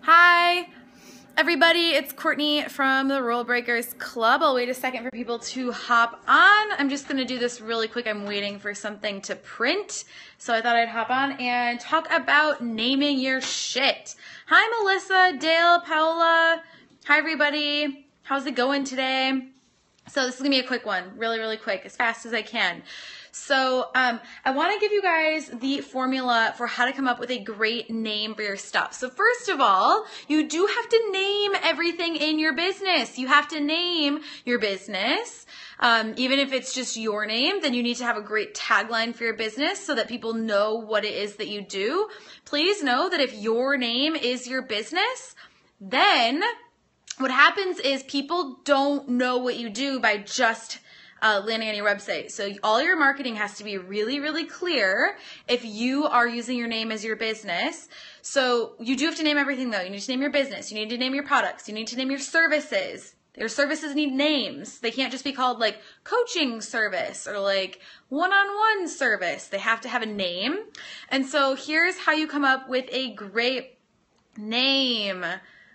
Hi, everybody. It's Courtney from the Rule Breakers Club. I'll wait a second for people to hop on. I'm just going to do this really quick. I'm waiting for something to print. So I thought I'd hop on and talk about naming your shit. Hi, Melissa, Dale, Paola. Hi, everybody. How's it going today? So this is going to be a quick one, really quick, as fast as I can. So I want to give you guys the formula for how to come up with a great name for your stuff. So first of all, you do have to name everything in your business. You have to name your business. Even if it's just your name, then you need to have a great tagline for your business so that people know what it is that you do. Please know that if your name is your business, then what happens is people don't know what you do by just landing on your website. So all your marketing has to be really clear if you are using your name as your business. So you do have to name everything though. You need to name your business. You need to name your products. You need to name your services. Your services need names. They can't just be called like coaching service or like one-on-one service. They have to have a name. And so here's how you come up with a great name.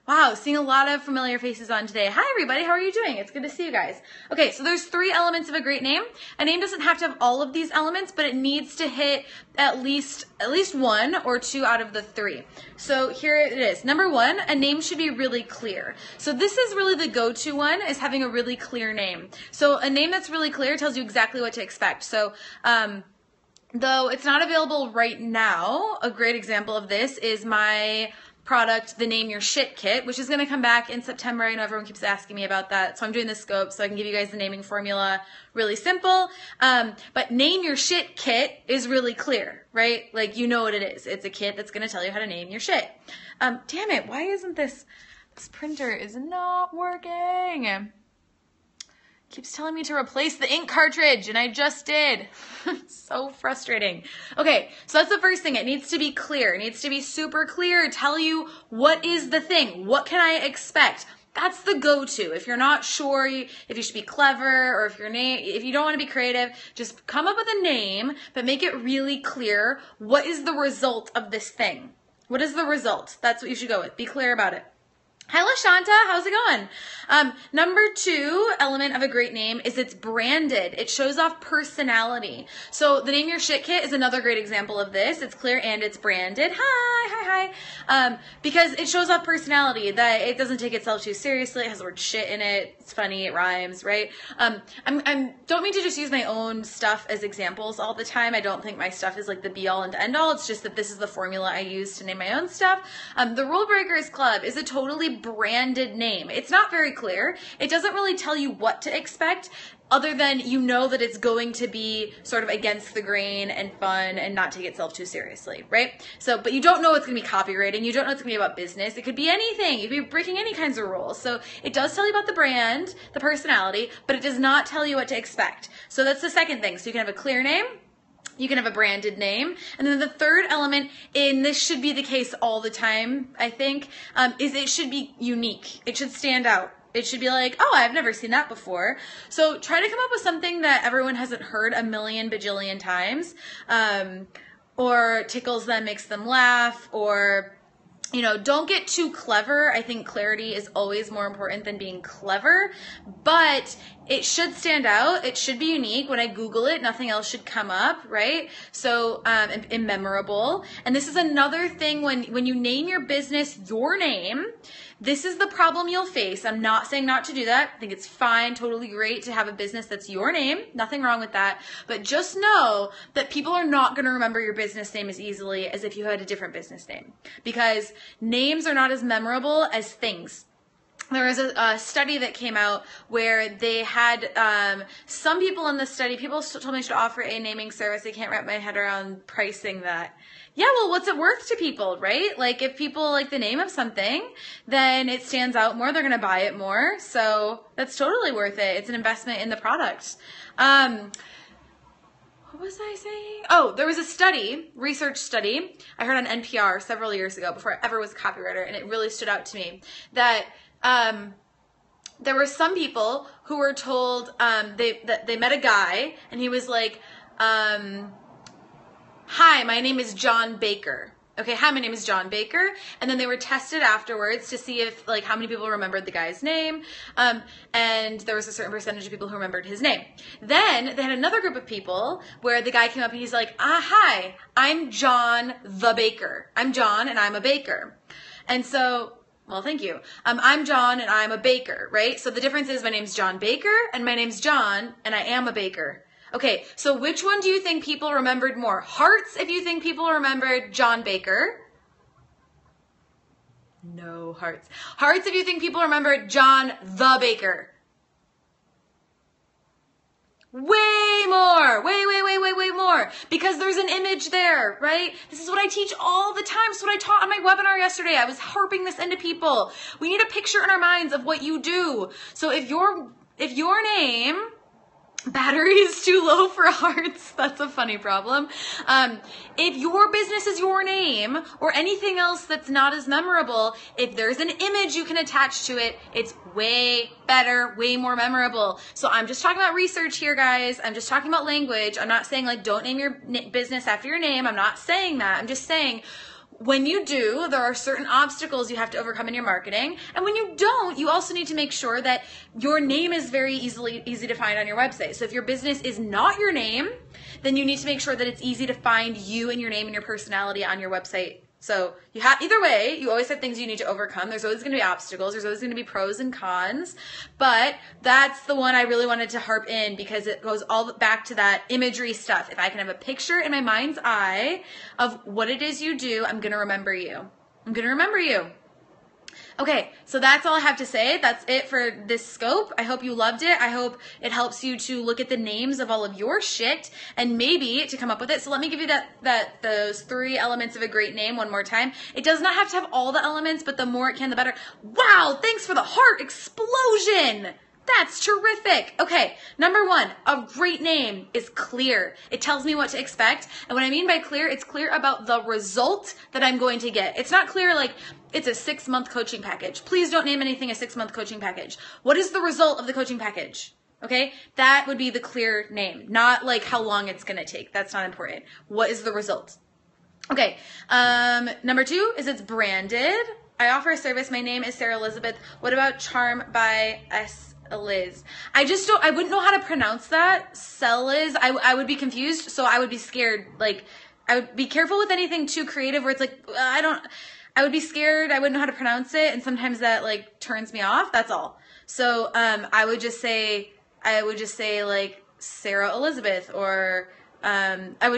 Wow, seeing a lot of familiar faces on today. Hi, everybody. How are you doing? It's good to see you guys. Okay, so there's 3 elements of a great name. A name doesn't have to have all of these elements, but it needs to hit at least 1 or 2 out of the 3. So here it is. Number 1, a name should be really clear. So this is really the go-to one, is having a really clear name. So a name that's really clear tells you exactly what to expect. So though it's not available right now, a great example of this is my product, the Name Your Shit Kit, which is going to come back in September. I know everyone keeps asking me about that, so I'm doing the scope so I can give you guys the naming formula really simple. But Name Your Shit Kit is really clear, right? Like, you know what it is. It's a kit that's going to tell you how to name your shit. Damn it, why isn't this printer is not working? Keeps telling me to replace the ink cartridge, and I just did. So frustrating. Okay, so that's the first thing. It needs to be clear. It needs to be super clear. Tell you what is the thing. What can I expect? That's the go-to. If you're not sure if you should be clever or if you don't want to be creative, just come up with a name, but make it really clear. What is the result of this thing? What is the result? That's what you should go with. Be clear about it. Hi, LaShanta. How's it going? Number 2 element of a great name is it's branded. It shows off personality. So the Name Your Shit Kit is another great example of this. It's clear and it's branded. Hi. Because it shows off personality, that it doesn't take itself too seriously. It has the word shit in it. It's funny. It rhymes, right? I don't mean to just use my own stuff as examples all the time. I don't think my stuff is like the be all and end all. It's just that this is the formula I use to name my own stuff. The Rule Breakers Club is a totally branded name. It's not very clear. It doesn't really tell you what to expect other than you know that it's going to be sort of against the grain and fun and not take itself too seriously, right? So, but you don't know it's going to be copywriting. You don't know it's going to be about business. It could be anything. You could be breaking any kinds of rules. So it does tell you about the brand, the personality, but it does not tell you what to expect. So that's the second thing. So you can have a clear name. You can have a branded name. And then the third element, and this should be the case all the time, I think, is it should be unique. It should stand out. It should be like, oh, I've never seen that before. So try to come up with something that everyone hasn't heard a million bajillion times, or tickles them, makes them laugh, or don't get too clever. I think clarity is always more important than being clever, but it should stand out. It should be unique. When I Google it, nothing else should come up, right? So, and memorable. And this is another thing when you name your business your name, this is the problem you'll face. I'm not saying not to do that. I think it's fine, totally great to have a business that's your name. Nothing wrong with that. But just know that people are not going to remember your business name as easily as if you had a different business name, because names are not as memorable as things. There was a study that came out where they had some people in the study, people told me I should offer a naming service. I can't wrap my head around pricing that. Yeah, well, what's it worth to people, right? Like, if people like the name of something, then it stands out more. They're going to buy it more. So that's totally worth it. It's an investment in the product. What was I saying? Oh, there was a study, research study, I heard on NPR several years ago before I ever was a copywriter, and it really stood out to me that there were some people who were told that they met a guy, and he was like, hi, my name is John Baker. Okay, hi, my name is John Baker. And then they were tested afterwards to see if, like, how many people remembered the guy's name. And there was a certain percentage of people who remembered his name. Then they had another group of people where the guy came up and he's like, hi, I'm John the Baker. I'm John and I'm a baker. And so, well, thank you. I'm John and I'm a baker, right? So the difference is my name's John Baker and my name's John and I am a baker. Okay, so which one do you think people remembered more? Hearts if you think people remembered John Baker. No hearts. Hearts if you think people remembered John the Baker. Way more. Way more. Because there's an image there, right? This is what I teach all the time. This is what I taught on my webinar yesterday. I was harping this into people. We need a picture in our minds of what you do. So if your name... Battery is too low for hearts. That's a funny problem. If your business is your name or anything else that's not as memorable, if there's an image you can attach to it, it's way better, way more memorable. So I'm just talking about research here, guys. I'm just talking about language. I'm not saying like don't name your business after your name. I'm not saying that. I'm just saying when you do, there are certain obstacles you have to overcome in your marketing. And when you don't, you also need to make sure that your name is very easy to find on your website. So if your business is not your name, then you need to make sure that it's easy to find you and your name and your personality on your website. So you have, either way, you always have things you need to overcome. There's always going to be obstacles. There's always going to be pros and cons. But that's the one I really wanted to harp in because it goes all back to that imagery stuff. If I can have a picture in my mind's eye of what it is you do, I'm going to remember you. I'm going to remember you. Okay, so that's all I have to say. That's it for this scope. I hope you loved it. I hope it helps you to look at the names of all of your shit and maybe to come up with it. So let me give you those 3 elements of a great name one more time. It does not have to have all the elements, but the more it can, the better. Wow, thanks for the heart explosion. That's terrific. Okay, number 1, a great name is clear. It tells me what to expect. And what I mean by clear, it's clear about the result that I'm going to get. It's not clear like it's a 6-month coaching package. Please don't name anything a 6-month coaching package. What is the result of the coaching package? Okay, that would be the clear name, not like how long it's going to take. That's not important. What is the result? Okay, number 2 is it's branded. I offer a service. My name is Sarah Elizabeth. What about Charm by Liz? I wouldn't know how to pronounce that. Liz. I would be confused, so I would be scared. Like, I would be careful with anything too creative where it's like, I would be scared. I wouldn't know how to pronounce it. And sometimes that like turns me off. That's all. So, I would just say like Sarah Elizabeth or, I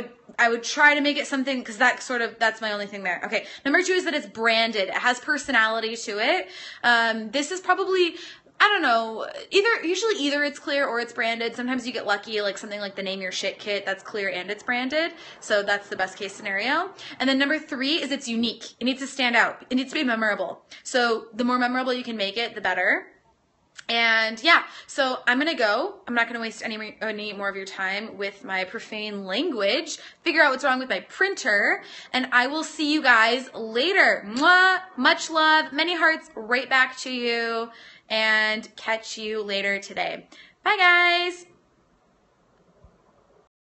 would try to make it something because that's my only thing there. Okay. Number 2 is that it's branded. It has personality to it. This is probably, I don't know, usually either it's clear or it's branded. Sometimes you get lucky, like something like the Name Your Shit kit, that's clear and it's branded. So that's the best case scenario. And then number 3 is it's unique. It needs to stand out. It needs to be memorable. So the more memorable you can make it, the better. And yeah, so I'm going to go. I'm not going to waste any more of your time with my profane language. Figure out what's wrong with my printer. And I will see you guys later. Mwah! Much love. Many hearts right back to you. And catch you later today. Bye, guys.